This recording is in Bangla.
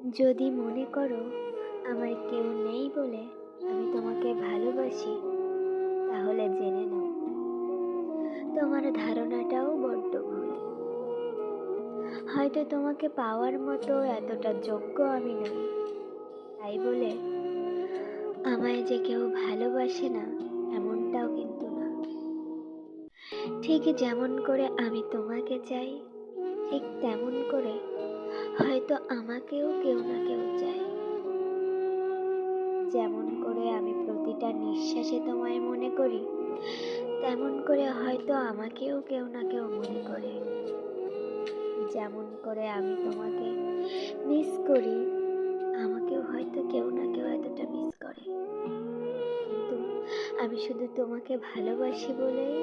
যদি মনে করো আমার কেউ নেই বলে আমি তোমাকে ভালোবাসি, তাহলে জেনে নাও তোমার ধারণাটাও বড্ড ভুল। হয়তো তোমাকে পাওয়ার মতো এতটা যোগ্য আমি নই, তাই বলে আমায় যে কেউ ভালোবাসে না এমনটাও কিন্তু না। ঠিক যেমন করে আমি তোমাকে চাই, ঠিক তেমন করে হয়তো আমাকেও কেউ না কেউ চায়। যেমন করে আমি প্রতিটা নিঃশ্বাসে তোমায় মনে করি, তেমন করে হয়তো আমাকেও কেউ না কেউ মনে করে। যেমন করে আমি তোমাকে মিস করি, আমাকেও হয়তো কেউ না কেউ এতটা মিস করে। কিন্তু আমি শুধু তোমাকে ভালোবাসি বলেই